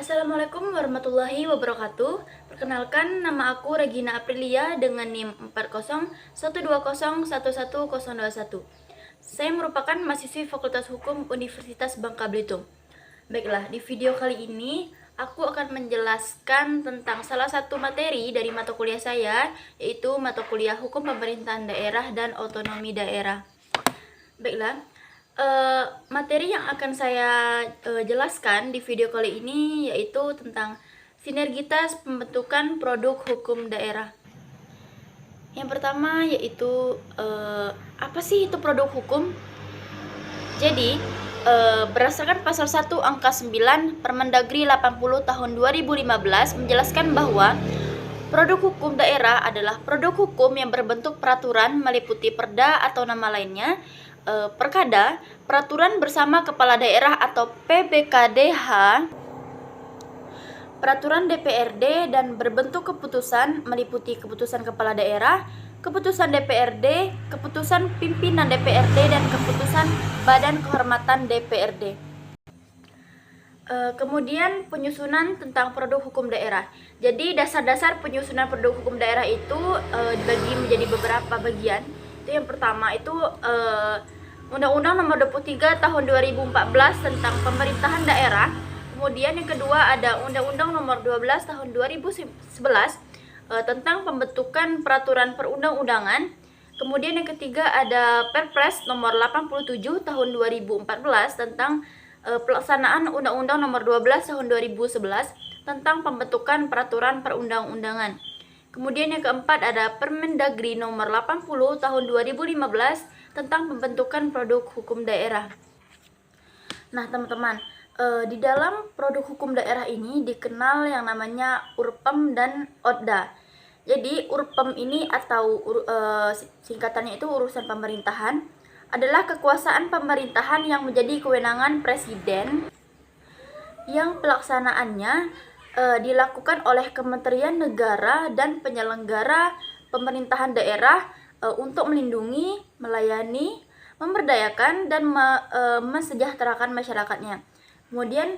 Assalamualaikum warahmatullahi wabarakatuh. Perkenalkan, nama aku Regina Aprilia dengan NIM 4012011121. Saya merupakan mahasiswi Fakultas Hukum Universitas Bangka Belitung. Baiklah, di video kali ini aku akan menjelaskan tentang salah satu materi dari mata kuliah saya, yaitu mata kuliah Hukum Pemerintahan Daerah dan Otonomi Daerah. Baiklah, materi yang akan saya jelaskan di video kali ini yaitu tentang sinergitas pembentukan produk hukum daerah. Yang pertama yaitu apa sih itu produk hukum? Jadi, berdasarkan pasal 1 angka 9 Permendagri 80 tahun 2015 menjelaskan bahwa produk hukum daerah adalah produk hukum yang berbentuk peraturan meliputi perda atau nama lainnya, perkada, peraturan bersama kepala daerah atau PBKDH, peraturan DPRD dan berbentuk keputusan meliputi keputusan kepala daerah, keputusan DPRD, keputusan pimpinan DPRD dan keputusan Badan Kehormatan DPRD. Kemudian penyusunan tentang produk hukum daerah. Jadi dasar-dasar penyusunan produk hukum daerah itu dibagi menjadi beberapa bagian. Itu yang pertama itu Undang-Undang Nomor 23 Tahun 2014 tentang Pemerintahan Daerah. Kemudian yang kedua ada Undang-Undang Nomor 12 Tahun 2011 tentang pembentukan peraturan perundang-undangan. Kemudian yang ketiga ada Perpres Nomor 87 Tahun 2014 tentang pelaksanaan Undang-Undang Nomor 12 Tahun 2011 tentang pembentukan peraturan perundang-undangan. Kemudian yang keempat ada Permendagri Nomor 80 Tahun 2015 tentang pembentukan produk hukum daerah. Nah, teman-teman, di dalam produk hukum daerah ini dikenal yang namanya URPEM dan ODA. Jadi, URPEM ini atau singkatannya itu urusan pemerintahan adalah kekuasaan pemerintahan yang menjadi kewenangan presiden yang pelaksanaannya dilakukan oleh Kementerian Negara dan penyelenggara pemerintahan daerah untuk melindungi, melayani, memberdayakan, dan mensejahterakan masyarakatnya. Kemudian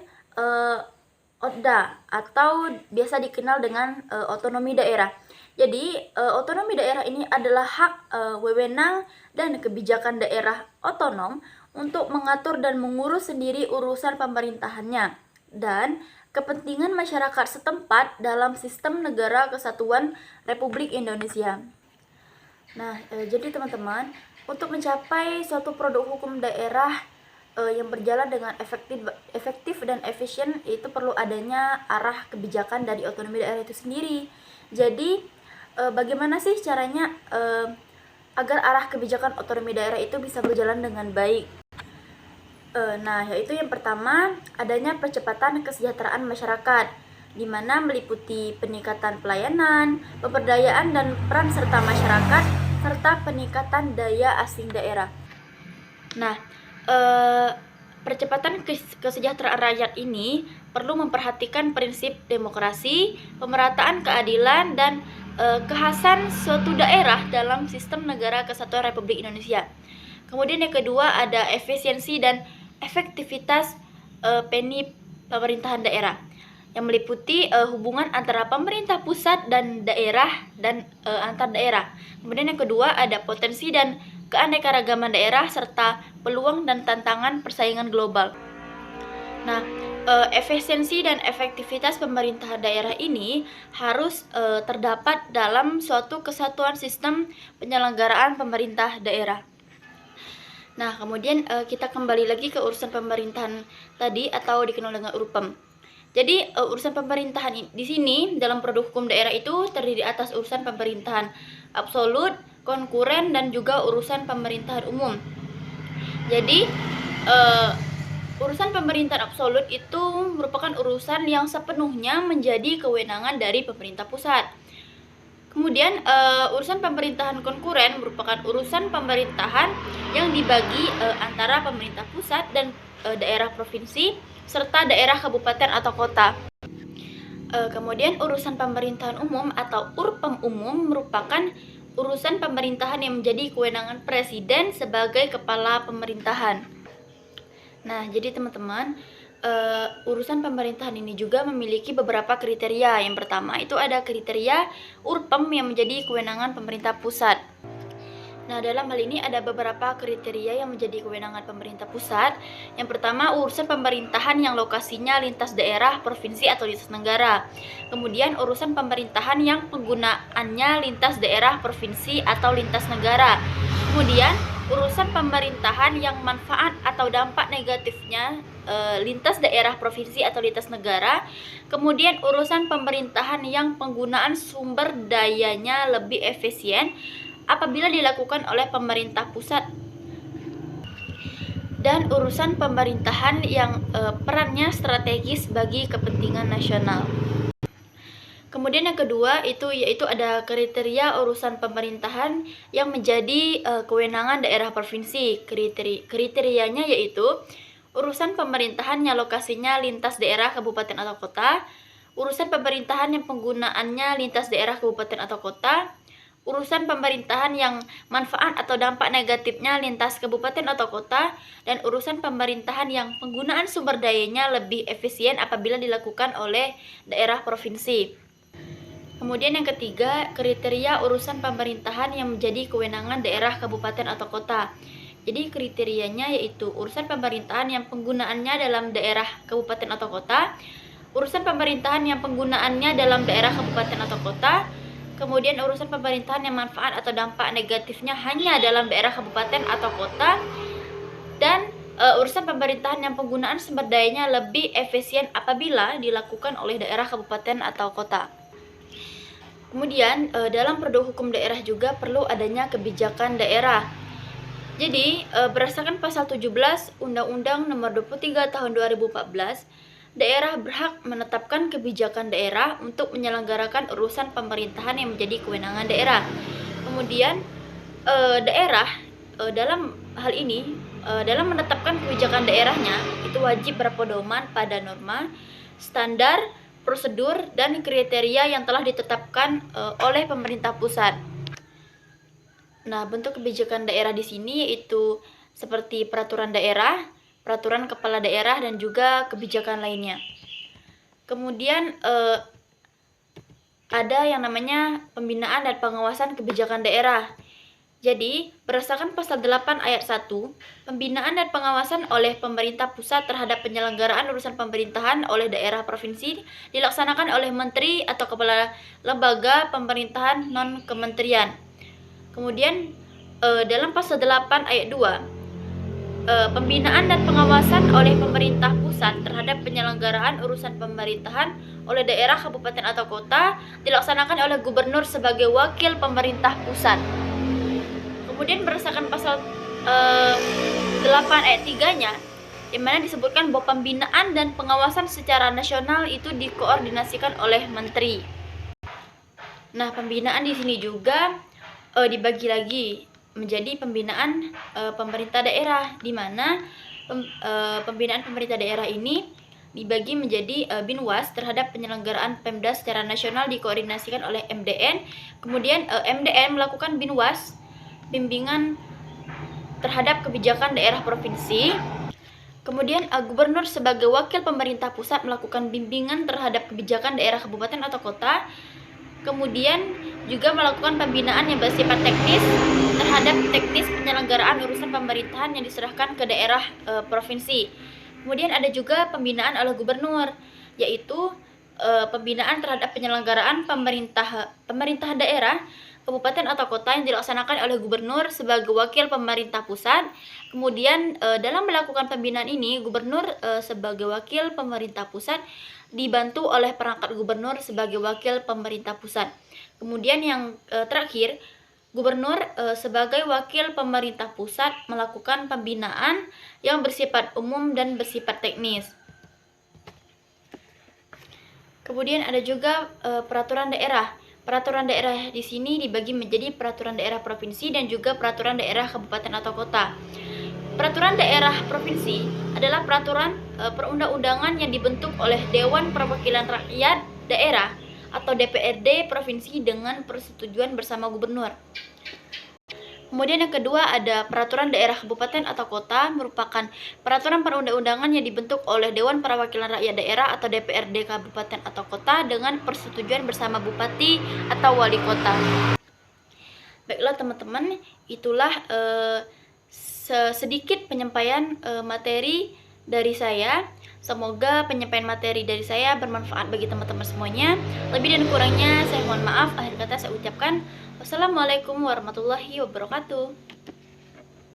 ODA atau biasa dikenal dengan otonomi daerah. Jadi otonomi daerah ini adalah hak, wewenang, dan kebijakan daerah otonom untuk mengatur dan mengurus sendiri urusan pemerintahannya dan kepentingan masyarakat setempat dalam sistem negara kesatuan Republik Indonesia. Nah, jadi teman-teman, untuk mencapai suatu produk hukum daerah yang berjalan dengan efektif dan efisien, itu perlu adanya arah kebijakan dari otonomi daerah itu sendiri. Jadi, bagaimana sih caranya agar arah kebijakan otonomi daerah itu bisa berjalan dengan baik? Nah, yaitu yang pertama, adanya percepatan kesejahteraan masyarakat, di mana meliputi peningkatan pelayanan, pemberdayaan, dan peran serta masyarakat, serta peningkatan daya asing daerah. Nah, percepatan kesejahteraan rakyat ini perlu memperhatikan prinsip demokrasi, pemerataan keadilan, dan kekhasan suatu daerah dalam sistem negara kesatuan Republik Indonesia. Kemudian yang kedua ada efisiensi dan efektivitas pemerintahan daerah yang meliputi hubungan antara pemerintah pusat dan daerah dan antar daerah. Kemudian yang kedua ada potensi dan keanekaragaman daerah serta peluang dan tantangan persaingan global. Nah, efisiensi dan efektivitas pemerintahan daerah ini harus terdapat dalam suatu kesatuan sistem penyelenggaraan pemerintah daerah. Nah, kemudian kita kembali lagi ke urusan pemerintahan tadi atau dikenal dengan URPEM. Jadi, urusan pemerintahan di sini dalam produk hukum daerah itu terdiri atas urusan pemerintahan absolut, konkuren, dan juga urusan pemerintahan umum. Jadi, urusan pemerintahan absolut itu merupakan urusan yang sepenuhnya menjadi kewenangan dari pemerintah pusat. Kemudian urusan pemerintahan konkuren merupakan urusan pemerintahan yang dibagi antara pemerintah pusat dan daerah provinsi serta daerah kabupaten atau kota. Kemudian urusan pemerintahan umum atau URPEM umum merupakan urusan pemerintahan yang menjadi kewenangan presiden sebagai kepala pemerintahan. Nah, jadi teman-teman, urusan pemerintahan ini juga memiliki beberapa kriteria. Yang pertama itu ada kriteria Urpem yang menjadi kewenangan pemerintah pusat. Nah, dalam hal ini ada beberapa kriteria yang menjadi kewenangan pemerintah pusat. Yang pertama, urusan pemerintahan yang lokasinya lintas daerah, provinsi, atau lintas negara. Kemudian, urusan pemerintahan yang penggunaannya lintas daerah, provinsi, atau lintas negara. Kemudian, urusan pemerintahan yang manfaat atau dampak negatifnya lintas daerah, provinsi, atau lintas negara. Kemudian, urusan pemerintahan yang penggunaan sumber dayanya lebih efisien apabila dilakukan oleh pemerintah pusat, dan urusan pemerintahan yang perannya strategis bagi kepentingan nasional. Kemudian yang kedua yaitu ada kriteria urusan pemerintahan yang menjadi kewenangan daerah provinsi. Kriterianya yaitu urusan pemerintahan yang lokasinya lintas daerah, kabupaten, atau kota, urusan pemerintahan yang penggunaannya lintas daerah, kabupaten, atau kota, urusan pemerintahan yang manfaat atau dampak negatifnya lintas kabupaten atau kota, dan urusan pemerintahan yang penggunaan sumber dayanya lebih efisien apabila dilakukan oleh daerah provinsi. Kemudian yang ketiga, kriteria urusan pemerintahan yang menjadi kewenangan daerah, kabupaten, atau kota. Jadi kriterianya yaitu urusan pemerintahan yang penggunaannya dalam daerah, kabupaten, atau kota, urusan pemerintahan yang penggunaannya dalam daerah, kabupaten, atau kota, kemudian urusan pemerintahan yang manfaat atau dampak negatifnya hanya dalam daerah, kabupaten, atau kota, dan urusan pemerintahan yang penggunaan sumber dayanya lebih efisien apabila dilakukan oleh daerah, kabupaten, atau kota. Kemudian dalam produk hukum daerah juga perlu adanya kebijakan daerah. Jadi berdasarkan pasal 17 Undang-Undang Nomor 23 Tahun 2014, daerah berhak menetapkan kebijakan daerah untuk menyelenggarakan urusan pemerintahan yang menjadi kewenangan daerah. Kemudian daerah dalam hal ini dalam menetapkan kebijakan daerahnya itu wajib berpedoman pada norma, standar, prosedur, dan kriteria yang telah ditetapkan oleh pemerintah pusat. Nah, bentuk kebijakan daerah di sini yaitu seperti peraturan daerah, peraturan kepala daerah, dan juga kebijakan lainnya. Kemudian ada yang namanya pembinaan dan pengawasan kebijakan daerah. Jadi, berdasarkan pasal 8 ayat 1, pembinaan dan pengawasan oleh pemerintah pusat terhadap penyelenggaraan urusan pemerintahan oleh daerah provinsi dilaksanakan oleh menteri atau kepala lembaga pemerintahan non-kementerian. Kemudian dalam pasal 8 ayat 2, pembinaan dan pengawasan oleh pemerintah pusat terhadap penyelenggaraan urusan pemerintahan oleh daerah, kabupaten, atau kota dilaksanakan oleh gubernur sebagai wakil pemerintah pusat. Kemudian berdasarkan pasal 8 ayat 3-nya, di mana disebutkan bahwa pembinaan dan pengawasan secara nasional itu dikoordinasikan oleh menteri. Nah, pembinaan di sini juga dibagi lagi menjadi pembinaan pemerintah daerah, di mana pembinaan pemerintah daerah ini dibagi menjadi Binwas terhadap penyelenggaraan Pemda secara nasional dikoordinasikan oleh MDN. Kemudian MDN melakukan Binwas, bimbingan terhadap kebijakan daerah provinsi. Kemudian gubernur sebagai wakil pemerintah pusat melakukan bimbingan terhadap kebijakan daerah, kabupaten, atau kota. Kemudian juga melakukan pembinaan yang bersifat teknis terhadap teknis penyelenggaraan urusan pemerintahan yang diserahkan ke daerah provinsi. Kemudian ada juga pembinaan oleh gubernur, yaitu pembinaan terhadap penyelenggaraan pemerintahan daerah, kabupaten, atau kota yang dilaksanakan oleh gubernur sebagai wakil pemerintah pusat. Kemudian dalam melakukan pembinaan ini, gubernur sebagai wakil pemerintah pusat dibantu oleh perangkat gubernur sebagai wakil pemerintah pusat. Kemudian yang terakhir, gubernur sebagai wakil pemerintah pusat melakukan pembinaan yang bersifat umum dan bersifat teknis. Kemudian ada juga peraturan daerah. Peraturan daerah di sini dibagi menjadi peraturan daerah provinsi dan juga peraturan daerah kabupaten atau kota. Peraturan daerah provinsi adalah peraturan perundang-undangan yang dibentuk oleh Dewan Perwakilan Rakyat Daerah atau DPRD provinsi dengan persetujuan bersama gubernur. Kemudian yang kedua ada peraturan daerah kabupaten atau kota, merupakan peraturan perundang-undangan yang dibentuk oleh Dewan Perwakilan Rakyat Daerah atau DPRD kabupaten atau kota dengan persetujuan bersama bupati atau wali kota. Baiklah teman-teman, itulah sedikit penyampaian materi dari saya. Semoga penyampaian materi dari saya bermanfaat bagi teman-teman semuanya. Lebih dan kurangnya saya mohon maaf. Akhir kata saya ucapkan wassalamualaikum warahmatullahi wabarakatuh.